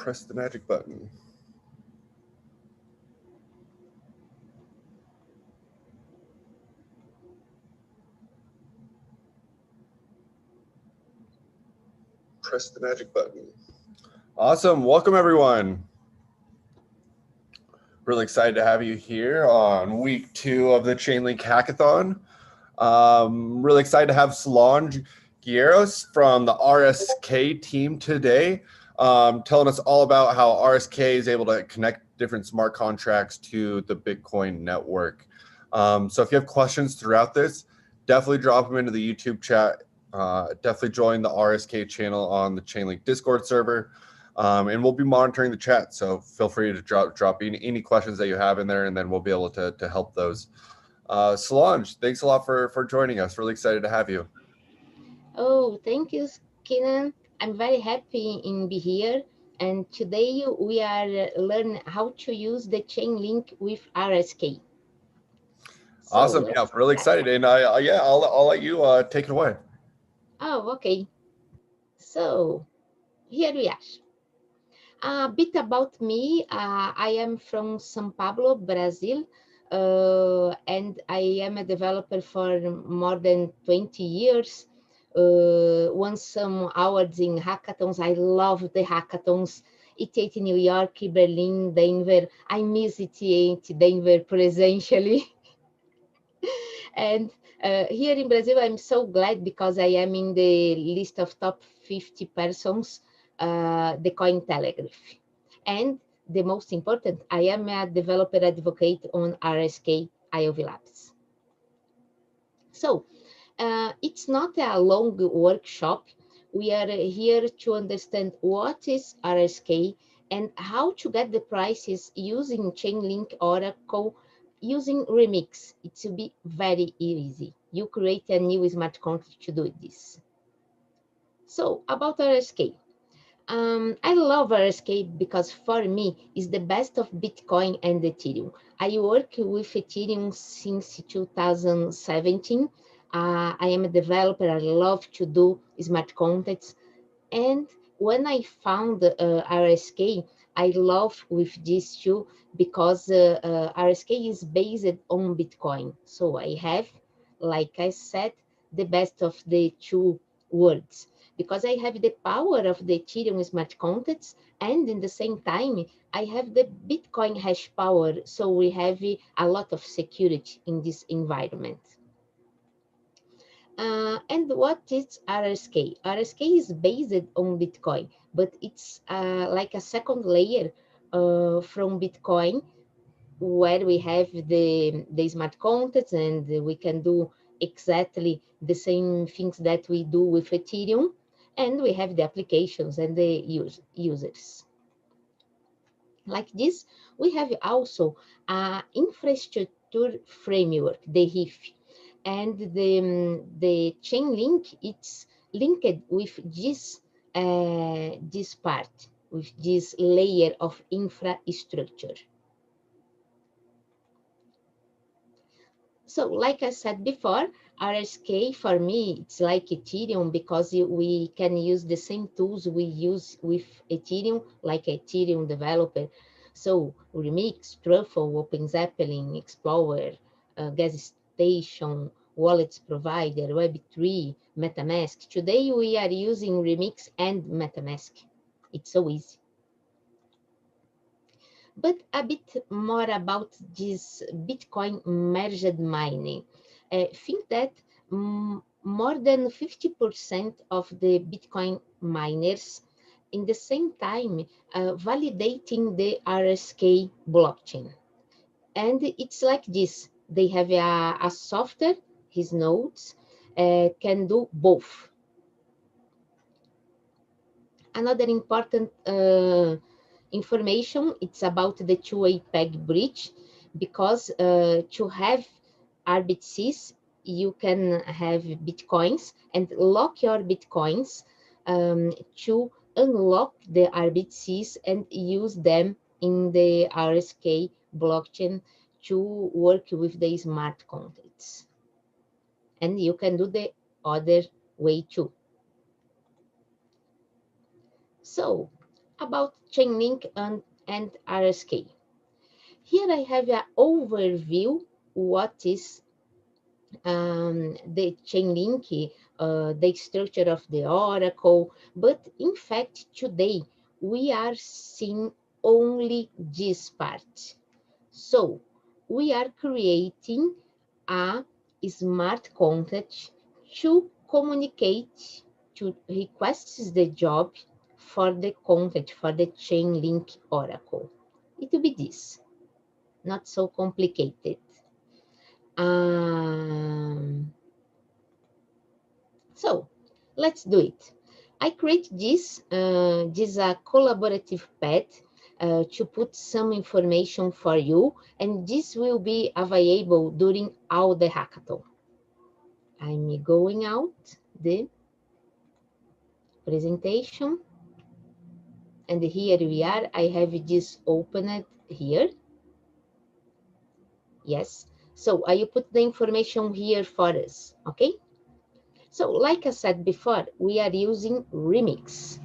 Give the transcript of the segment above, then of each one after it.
Press the magic button. Press the magic button. Awesome. Welcome, everyone. Really excited to have you here on week 2 of the Chainlink Hackathon. Really excited to have Solange Guerreros from the RSK team today, telling us all about how RSK is able to connect different smart contracts to the Bitcoin network. So if you have questions throughout this, definitely drop them into the YouTube chat. Definitely join the RSK channel on the Chainlink Discord server. And we'll be monitoring the chat, so feel free to drop any questions that you have in there, and then we'll be able to help those. Solange, thanks a lot for joining us. Really excited to have you. Oh, thank you, Kenan. I'm very happy in be here. And today we are learning how to use the Chainlink with RSK. So Awesome. Yeah, really excited. And I'll let you take it away. Oh, okay. So here we are. A bit about me. I am from São Paulo, Brazil, and I am a developer for more than 20 years. Won some awards in hackathons. I love the hackathons. ETH New York, Berlin, Denver. I miss ETH Denver presentially. And here in Brazil, I'm so glad because I am in the list of top 50 persons, the Cointelegraph. And the most important, I am a developer advocate on RSK IOV Labs. So it's not a long workshop. We are here to understand what is RSK and how to get the prices using Chainlink Oracle using Remix. It will be very easy. You create a new smart contract to do this. So about RSK. I love RSK because for me, it's the best of Bitcoin and Ethereum. I work with Ethereum since 2017. I am a developer. I love to do smart contracts. And when I found RSK, I love with this too because RSK is based on Bitcoin. So I have, like I said, the best of the two worlds because I have the power of the Ethereum smart contracts, and in the same time, I have the Bitcoin hash power. So we have a lot of security in this environment. And what is RSK? RSK is based on Bitcoin, but it's like a second layer from Bitcoin where we have the smart contracts and we can do exactly the same things that we do with Ethereum, and we have the applications and the users. Like this, we have also an infrastructure framework, the HIF, and the Chainlink, it's linked with this part, with this layer of infrastructure. So like I said before, RSK for me, it's like Ethereum because we can use the same tools we use with Ethereum, like Ethereum developer. So Remix, Truffle, Open Zeppelin, Explorer, Gas Station, Wallets Provider, Web3, MetaMask. Today we are using Remix and MetaMask. It's so easy. But a bit more about this Bitcoin merged mining. Think that more than 50% of the Bitcoin miners in the same time validating the RSK blockchain. And it's like this. They have a software, his nodes, can do both. Another important information, it's about the two-way peg bridge, because to have RBCs, you can have Bitcoins and lock your Bitcoins to unlock the RBCs and use them in the RSK blockchain to work with the smart contracts. And you can do the other way too. So about Chainlink and RSK. Here I have an overview what is the Chainlink, the structure of the Oracle, but in fact today we are seeing only this part. So we are creating a smart contract to communicate, to request the job for the contract, for the Chainlink Oracle. It will be this, not so complicated. So let's do it. I create this, this is a collaborative pad to put some information for you, and this will be available during all the hackathon. I'm going out the presentation, and here we are. I have this opened here. Yes, so I put the information here for us, okay? So like I said before, we are using Remix.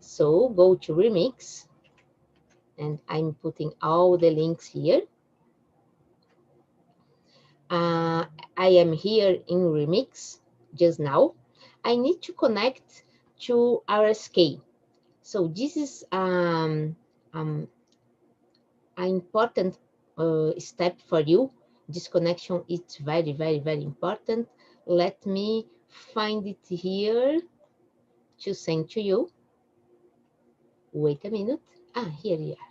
So go to Remix, and I'm putting all the links here. I am here in Remix just now. I need to connect to RSK. So this is an important step for you. This connection is very, very, very important. Let me find it here to send to you. Wait a minute. Here we are.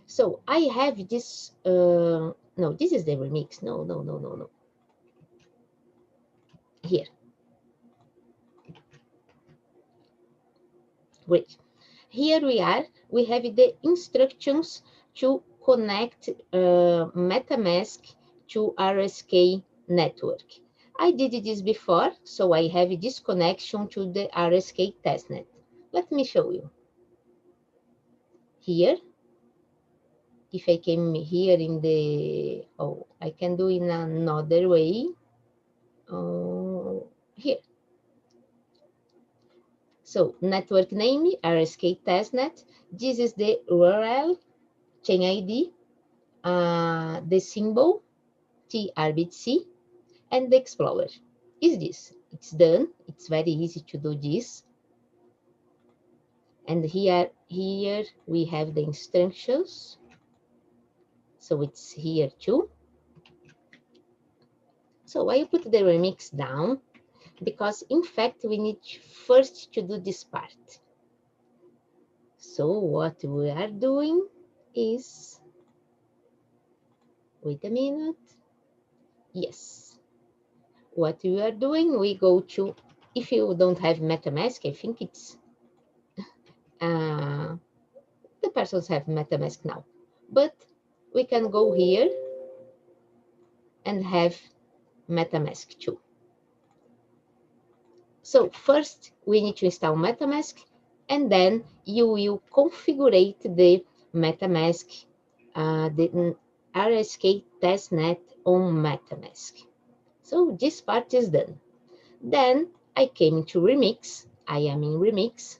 So I have this, no, this is the remix. No. Here. Great. Here we are. We have the instructions to connect MetaMask to RSK network. I did this before, so I have this connection to the RSK testnet. Let me show you. Here, if I came here in the, I can do in another way. Here. So network name, RSK testnet. This is the URL, chain ID, the symbol, TRBC, and the Explorer. Is this? It's done. It's very easy to do this. And here we have the instructions. So it's here too. So I put the remix down because in fact we need first to do this part. So what we are doing is, wait a minute. Yes. What we are doing, we go to, if you don't have MetaMask, I think it's, the persons have MetaMask now, but we can go here and have MetaMask too. So first we need to install MetaMask, and then you will configure the MetaMask, the RSK testnet on MetaMask. So this part is done. Then I came to Remix. I am in Remix,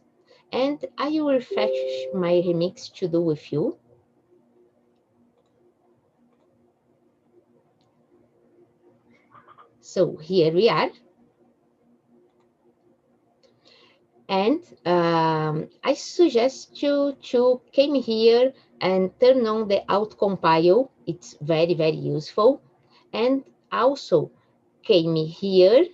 and I will refresh my Remix to do with you. So here we are. And I suggest you to come here and turn on the auto compile. It's very, very useful. And also came here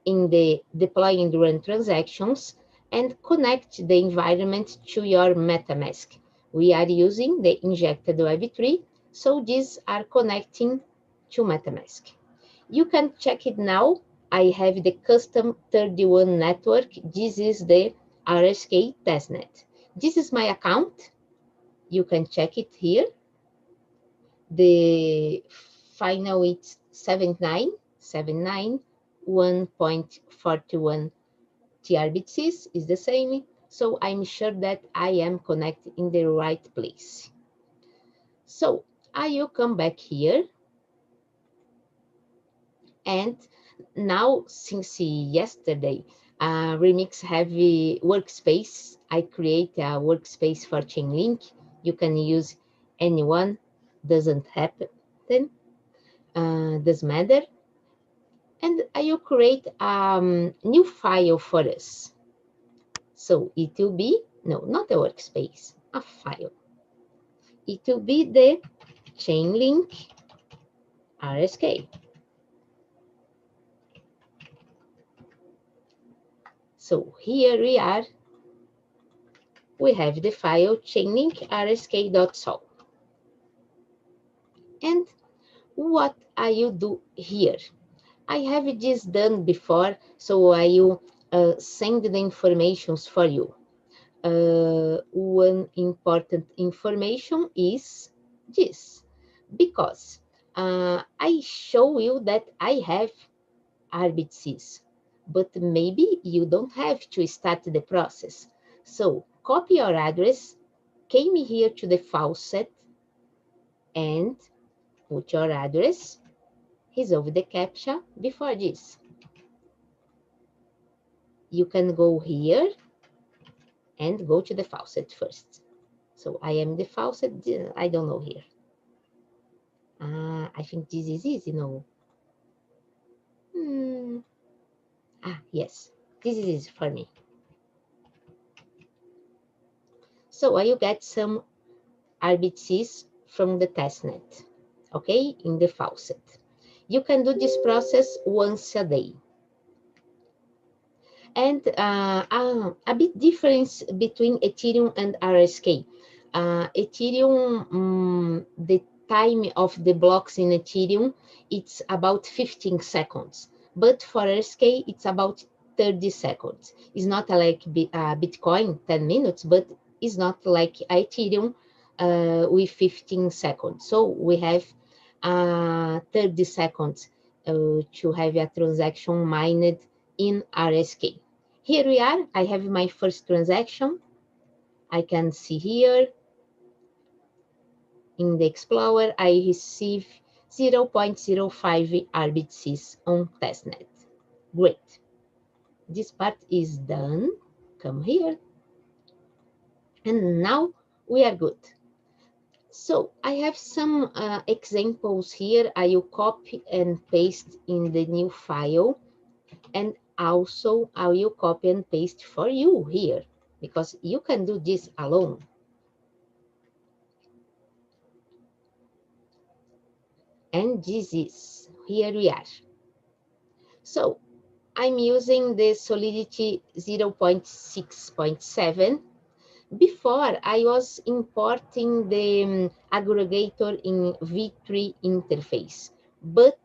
in the deploy and run transactions and connect the environment to your MetaMask. We are using the injected Web3, so these are connecting to MetaMask. You can check it now. I have the custom 31 network. This is the RSK testnet. This is my account. You can check it here. The final is 7979 1.41 TRBCs is the same. So I'm sure that I am connected in the right place. So I will come back here. And now, since yesterday, Remix heavy workspace. I create a workspace for Chainlink. You can use anyone, doesn't happen, doesn't matter. And I will create a new file for us. So it will be, no, not a workspace, a file. It will be the Chainlink RSK. So here we are. We have the file chainlink rsk.sol. And what I will do here? I have this done before, so I will send the informations for you. One important information is this, because I show you that I have RBCs, but maybe you don't have to start the process. So copy your address, came here to the faucet, and put your address, resolve the CAPTCHA before this. You can go here and go to the faucet first. So I am the faucet, I don't know here. I think this is easy, no? Yes, this is easy for me. So I will get some RBCs from the testnet, okay, in the faucet. You can do this process once a day. And a bit difference between Ethereum and RSK. Ethereum, the time of the blocks in Ethereum, it's about 15 seconds. But for RSK, it's about 30 seconds. It's not like Bitcoin, 10 minutes, but it's not like Ethereum with 15 seconds. So we have 30 seconds to have a transaction mined in RSK. Here we are, I have my first transaction. I can see here in the Explorer, I receive 0.05 RBCs on testnet. Great. This part is done. Come here. And now we are good. So I have some examples here. I will copy and paste in the new file. And also I will copy and paste for you here, because you can do this alone. And this is, here we are. So I'm using the Solidity 0.6.7. Before I was importing the aggregator in V3 interface, but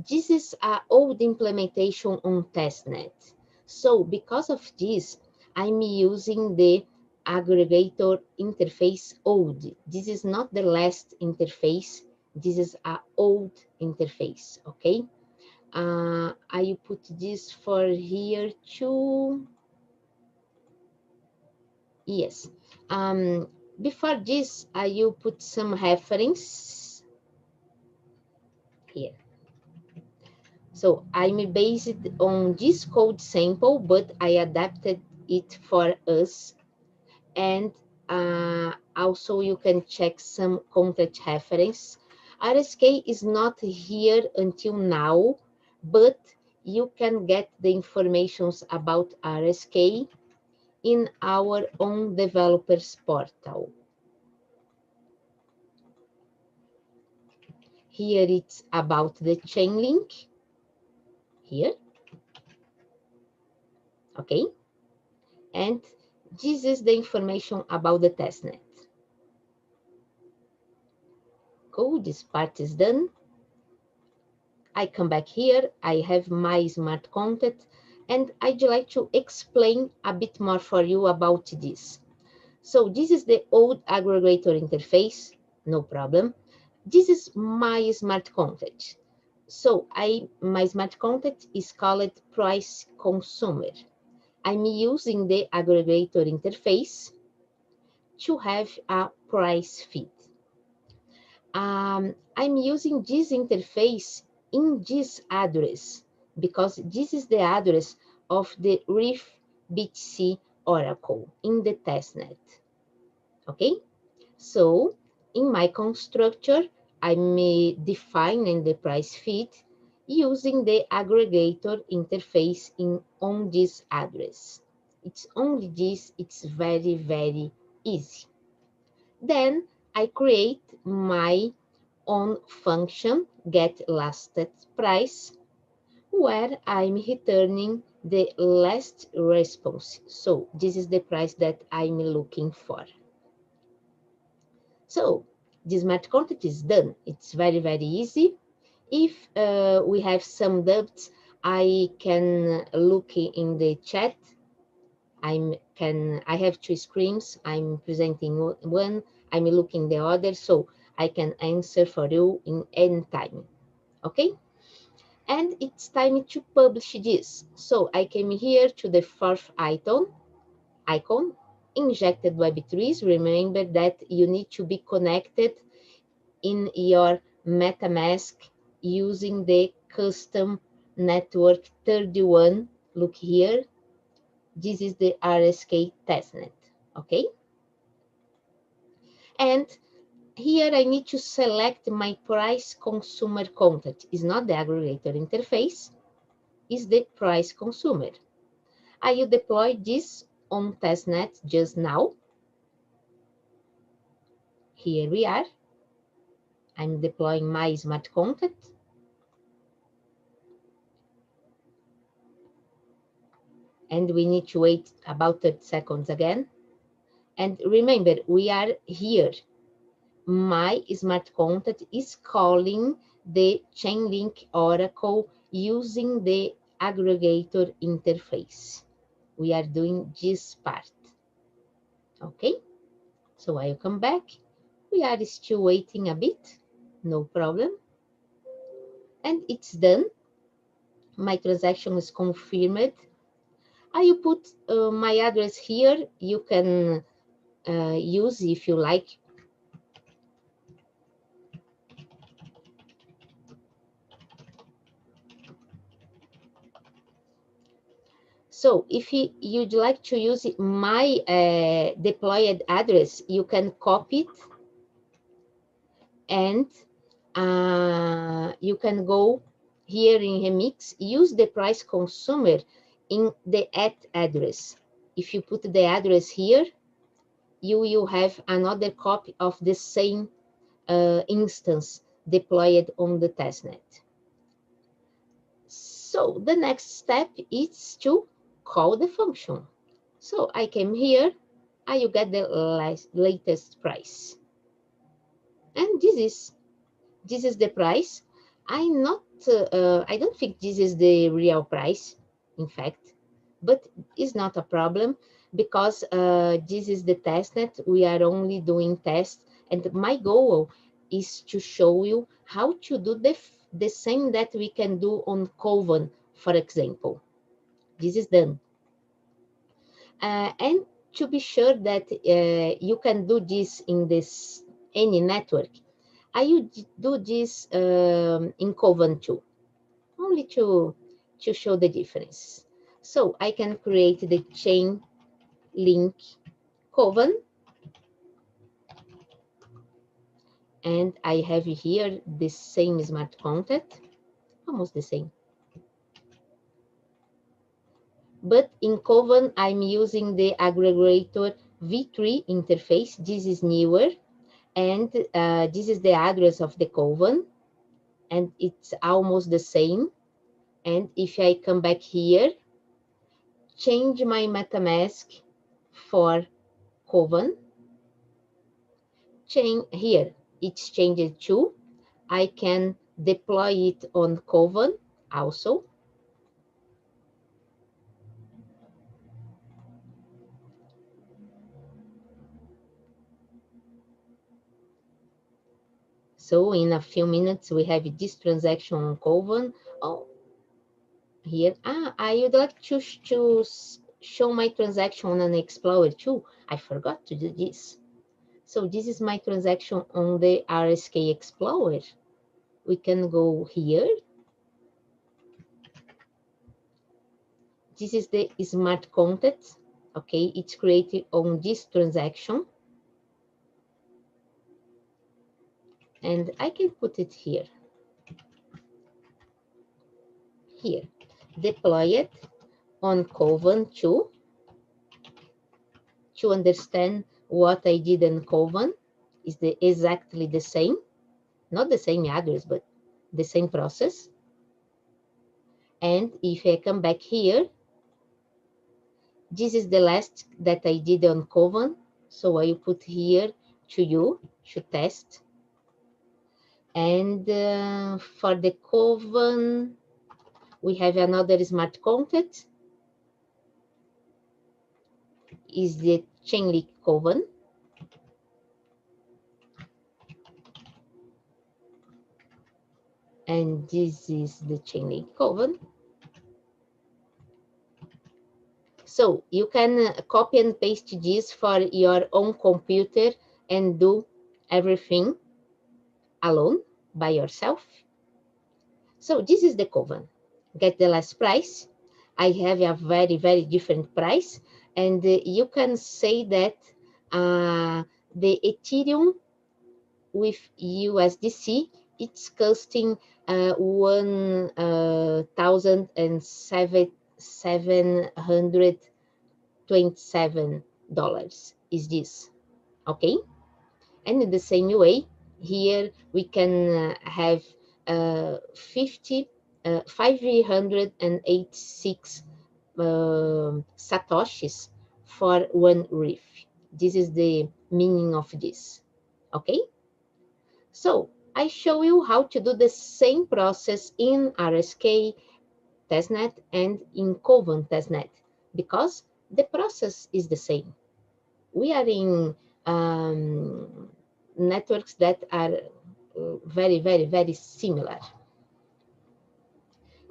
this is an old implementation on testnet. So because of this, I'm using the aggregator interface old. This is not the last interface. This is an old interface, okay? I put this for here too. Yes. Before this, I will put some reference here. So I'm based on this code sample, but I adapted it for us. And also you can check some contact reference. RSK is not here until now, but you can get the informations about RSK in our own developers portal. Here it's about the Chainlink, here, okay? And this is the information about the testnet. Cool, this part is done. I come back here, I have my smart contract, and I'd like to explain a bit more for you about this. So this is the old aggregator interface, no problem. This is my smart contract. So my smart contract is called price consumer. I'm using the aggregator interface to have a price feed. I'm using this interface in this address because this is the address of the RIF BTC Oracle in the testnet. Okay, so in my constructor, I'm defining the price feed using the aggregator interface on this address. It's only this, it's very, very easy. Then I create my own function, get lasted price, where I'm returning the last response. So this is the price that I'm looking for. So this smart contract is done. It's very, very easy. If we have some doubts, I can look in the chat. I have two screens. I'm presenting one, I'm looking the other, so I can answer for you in any time. Okay? And it's time to publish this. So I came here to the fourth icon, injected Web3s. Remember that you need to be connected in your MetaMask using the custom network 31. Look here. This is the RSK testnet, okay? And here I need to select my price consumer contract. It's not the aggregator interface, it's the price consumer. I will deploy this on testnet just now. Here we are. I'm deploying my smart contract. And we need to wait about 30 seconds again. And remember, we are here. My smart contract is calling the Chainlink Oracle using the aggregator interface. We are doing this part. Okay, so I'll come back. We are still waiting a bit, no problem. And it's done. My transaction is confirmed. I will put my address here. You can use if you like. So if you'd like to use my deployed address, you can copy it and you can go here in Remix, use the price consumer in the address. If you put the address here, you will have another copy of the same instance deployed on the testnet. So the next step is to call the function. So I came here, I will get the latest price. And this is the price. I don't think this is the real price, in fact, but it's not a problem because this is the testnet. We are only doing tests, and my goal is to show you how to do the same that we can do on Coven, for example. This is done. And to be sure that you can do this in any network, I would do this in Coven too, only to show the difference. So I can create the Chainlink Coven, and I have here the same smart contract, almost the same. But in Coven, I'm using the aggregator V3 interface. This is newer, and this is the address of the Coven, and it's almost the same. And if I come back here, change my MetaMask for Coven, here, it's changed to, I can deploy it on Coven also. So in a few minutes, we have this transaction on Coven. Oh, here, I would like to show my transaction on an Explorer too. I forgot to do this. So this is my transaction on the RSK Explorer. We can go here. This is the smart contract. Okay, it's created on this transaction. And I can put it here. Here, deploy it on Kovan too, to understand what I did in Kovan is exactly the same, not the same address, but the same process. And if I come back here, this is the last that I did on Kovan. So I put here to you to test. And for the Kovan, we have another smart contract. Is the Chainlink Kovan. And this is the Chainlink Kovan. So you can copy and paste this for your own computer and do everything alone by yourself. So this is the Kovan. Get the last price. I have a very, very different price. And you can say that the Ethereum with USDC, it's costing $1,727 is this, okay? And in the same way, here we can have 586 satoshis for one reef. This is the meaning of this, okay? So I show you how to do the same process in RSK testnet and in Kovan testnet, because the process is the same. We are in networks that are very, very, very similar.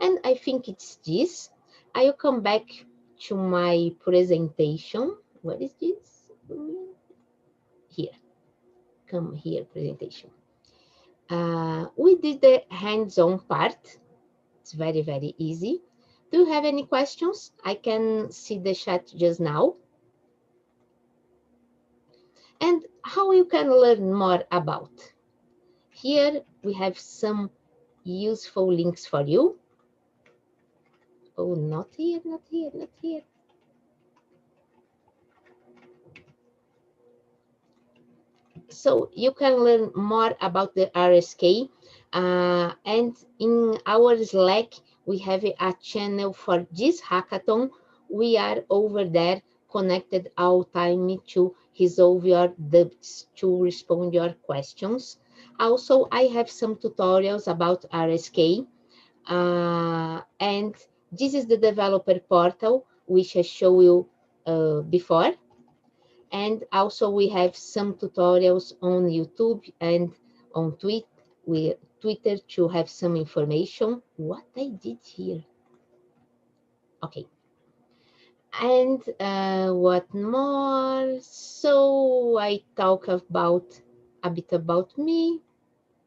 And I think it's this. I'll come back to my presentation. What is this? Here. Come here, presentation. We did the hands-on part. It's very, very easy. Do you have any questions? I can see the chat just now. And how you can learn more about. Here we have some useful links for you. Oh, not here, not here, not here. So you can learn more about the RSK. And in our Slack, we have a channel for this hackathon. We are over there connected all time to resolve your doubts, to respond your questions. Also, I have some tutorials about RSK. And this is the developer portal, which I showed you before. And also we have some tutorials on YouTube and on Twitter to have some information. What I did here. Okay. And what more? So I talk about a bit about me.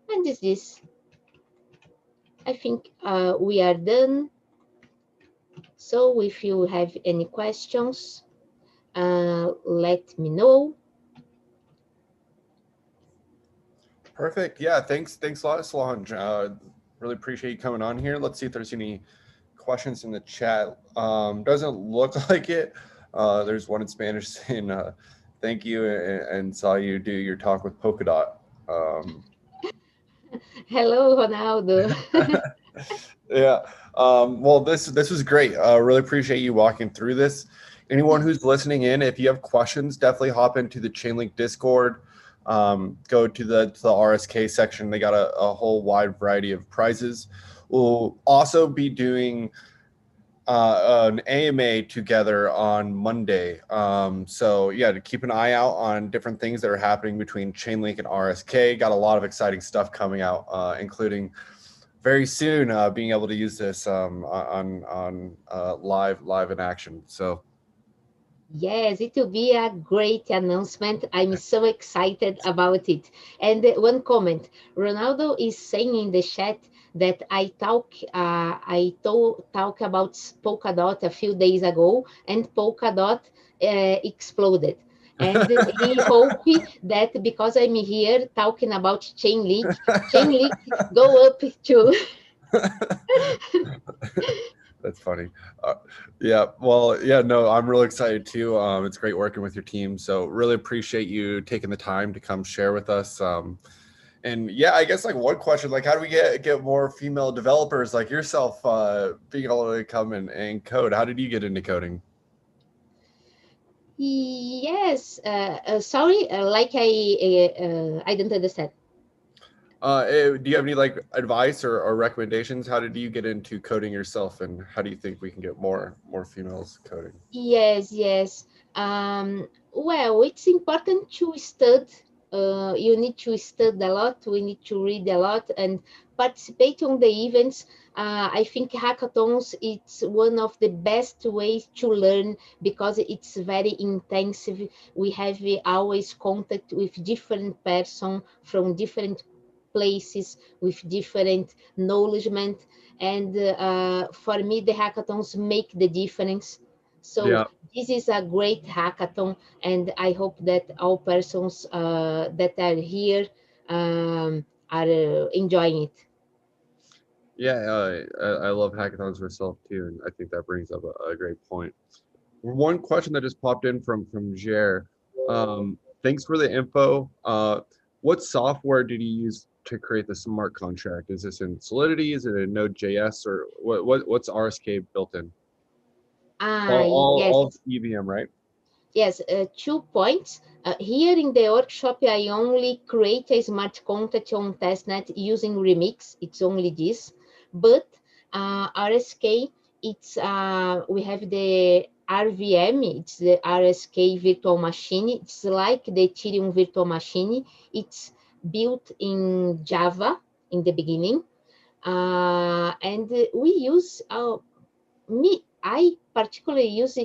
And this. I think we are done. So if you have any questions, let me know. Perfect. Yeah, thanks a lot, Solange. Really appreciate you coming on here. Let's see if there's any questions in the chat. Doesn't look like it. There's one in Spanish saying thank you and saw you do your talk with Polkadot. Hello, Ronaldo. Yeah. Well, this was great. Really appreciate you walking through this. Anyone who's listening in, if you have questions, definitely hop into the Chainlink Discord. Go to the RSK section. They got a whole wide variety of prizes. We'll also be doing an AMA together on Monday. So yeah, to keep an eye out on different things that are happening between Chainlink and RSK. Got a lot of exciting stuff coming out, including very soon being able to use this on live in action. So Yes, it will be a great announcement. I'm so excited about it. And one comment, Ronaldo is saying in the chat that talk about Polkadot a few days ago, and Polkadot exploded. And he hope that because I'm here talking about Chainlink go up too. That's funny. Uh, yeah, well, yeah, no, I'm really excited too. It's great working with your team. So really appreciate you taking the time to come share with us. And yeah, I guess like one question, like how do we get more female developers like yourself being able to come and code? How did you get into coding? Yes, sorry, I don't understand. Do you have any like advice or recommendations? How did you get into coding yourself, and how do you think we can get more females coding? Yes, yes. Well, it's important to study. You need to study a lot. We need to read a lot and participate on the events. I think hackathons it's one of the best ways to learn because it's very intensive. We have always contact with different person from different places with different knowledgement, and for me the hackathons make the difference. So Yeah. this is a great hackathon, and I hope that all persons that are here are enjoying it. Yeah, I love hackathons myself too, and I think that brings up a great point. One question that just popped in from Jer. Thanks for the info. What software did you use to create the smart contract? Is this in Solidity? Is it in Node.js, or what's RSK built in? Ah, yes, All EVM, right? yes. 2 points. Here in the workshop, I only create a smart contract on testnet using Remix. It's only this, but RSK, it's we have the RVM. It's the RSK virtual machine. It's like the Ethereum virtual machine. It's built in Java in the beginning, and we use I particularly use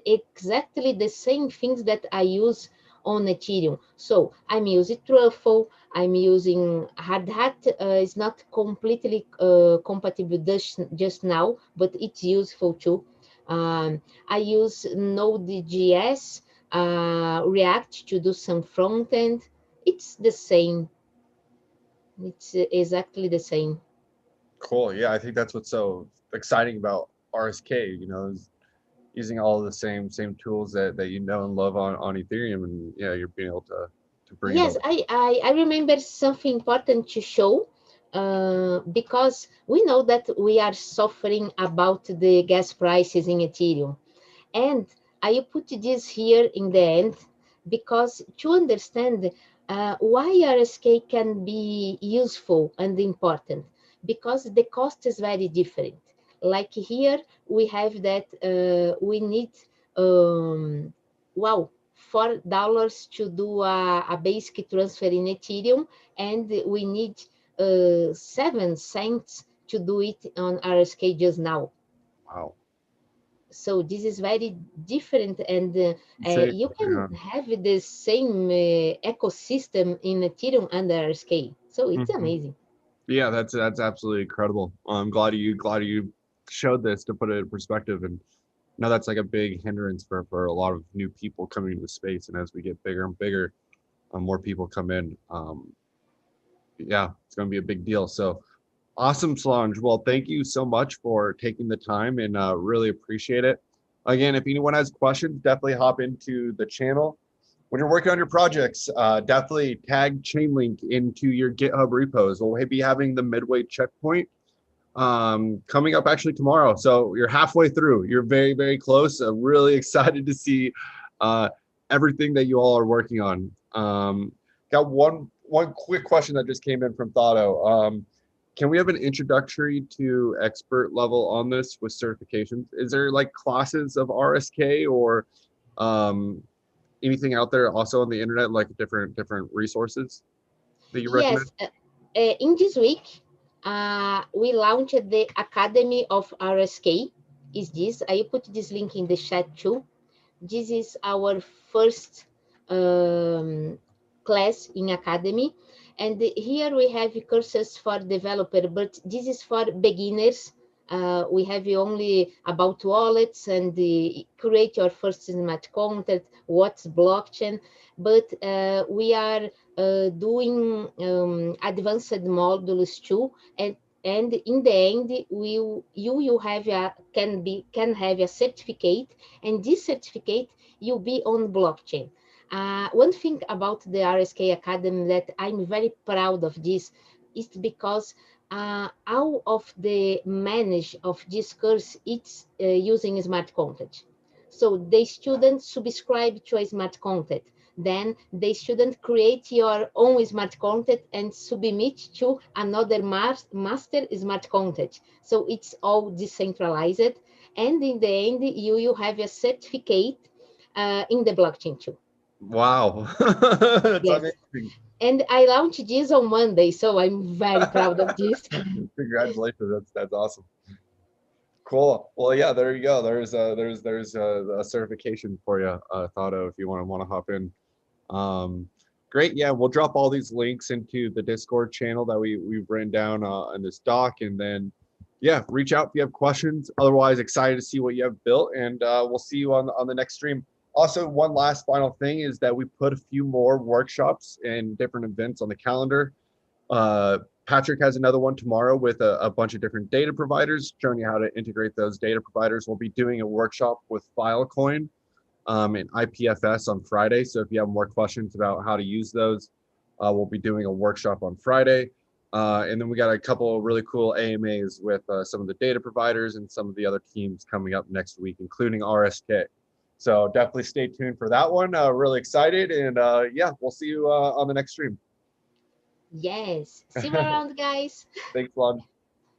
exactly the same things that I use on Ethereum. So I'm using Truffle, I'm using Hard Hat. It's not completely compatible just now, but it's useful too. I use Node.js, React to do some front end. It's the same. It's exactly the same. Cool. Yeah, I think that's what's so exciting about RSK. Is using all of the same tools that you know and love on Ethereum, and yeah, you're being able to bring it Yes, all. I remember something important to show, because we know that we are suffering about the gas prices in Ethereum. And I put this here in the end because to understand why RSK can be useful and important, because the cost is very different. Like here, we have that we need, wow, $4 to do a basic transfer in Ethereum, and we need 7 cents to do it on RSK just now. Wow. So this is very different, and Say, you can yeah. have the same ecosystem in Ethereum and RSK. So it's Mhm. amazing. Yeah, that's absolutely incredible. I'm glad you showed this to put it in perspective. And now that's like a big hindrance for a lot of new people coming into the space. And as we get bigger and bigger, more people come in. Yeah, it's going to be a big deal. So awesome, Solange. Well, thank you so much for taking the time, and really appreciate it. Again, if anyone has questions, definitely hop into the channel. When you're working on your projects, definitely tag Chainlink into your GitHub repos. We'll be having the midway checkpoint coming up actually tomorrow. So you're halfway through. You're very close. I'm really excited to see uh, everything that you all are working on. Got one quick question that just came in from Thado. Can we have an introductory to expert level on this with certifications? Is there like classes of RSK or um, anything out there also on the internet, like different resources that you recommend? Yes, in this week, we launched the Academy of RSK. Is this? I put this link in the chat too. This is our first class in academy, and here we have courses for developer, but this is for beginners. We have only about wallets and create your first smart contract, what's blockchain, but we are doing advanced modules too, and in the end, you will have can have a certificate, and this certificate you'll be on blockchain. One thing about the RSK Academy that I'm very proud of this is because all of the manage of this course it's using smart contract. So the students subscribe to a smart contract. Then the student create your own smart contract and submit to another master smart contract. So it's all decentralized. And in the end, you will have a certificate in the blockchain too. Wow. That's Yes. amazing. And I launched this on Monday, so I'm very proud of this. Congratulations. That's awesome. Cool. Well, yeah, there you go. There's a certification for you, thought of if you want to hop in. Um, great. Yeah, we'll drop all these links into the Discord channel that we've written down in this doc, and then yeah, reach out if you have questions. Otherwise, excited to see what you have built, and we'll see you on the next stream. Also, one last final thing is that we put a few more workshops and different events on the calendar. Patrick has another one tomorrow with a bunch of different data providers, showing you how to integrate those data providers. We'll be doing a workshop with Filecoin and IPFS on Friday. So if you have more questions about how to use those, we'll be doing a workshop on Friday. And then we got a couple of really cool AMAs with some of the data providers and some of the other teams coming up next week, including RSK. So definitely stay tuned for that one. Really excited. And yeah, we'll see you on the next stream. Yes. See you around, guys. Thanks, Lon.